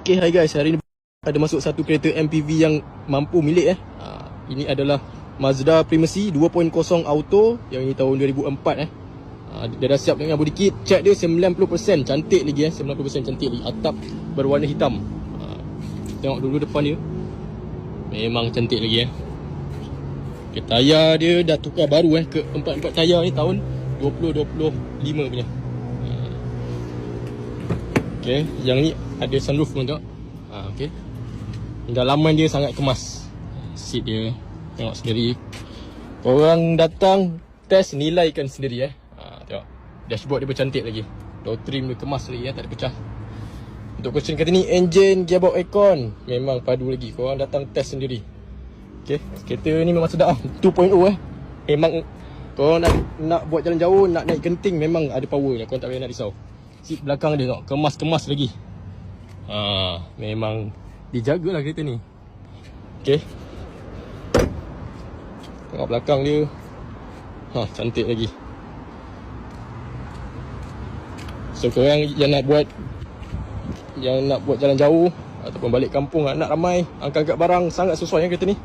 Okay, hi guys, hari ni ada masuk satu kereta MPV yang mampu milik Ini adalah Mazda Primacy 2.0 Auto. Yang ini tahun 2004 Dia dah siap dengan body kit. Check dia 90%, cantik lagi 90% cantik lagi. Atap berwarna hitam. Tengok dulu depan dia, memang cantik lagi Okay, tayar dia dah tukar baru ke empat tayar ni tahun 2025 punya. Okay, yang ni ada sunroof pun tengok. Okay, dalaman dia sangat kemas. Seat dia tengok sendiri. Korang datang test, nilaikan sendiri tengok dashboard dia bercantik lagi. Door trim dia kemas lagi tak ada pecah. Untuk question kata ni, engine, gearbox, aircon memang padu lagi. Korang datang test sendiri. Okay, kereta ni memang sedap 2.0 Memang korang nak buat jalan jauh, nak naik genting, memang ada power lah. Korang tak payah nak risau. Seat belakang dia tengok, kemas-kemas lagi. Memang dijagalah kereta ni. Okay, tengok belakang dia, cantik lagi. So korang yang nak buat jalan jauh ataupun balik kampung, nak ramai, angkat-angkat barang, sangat sesuai kereta ni.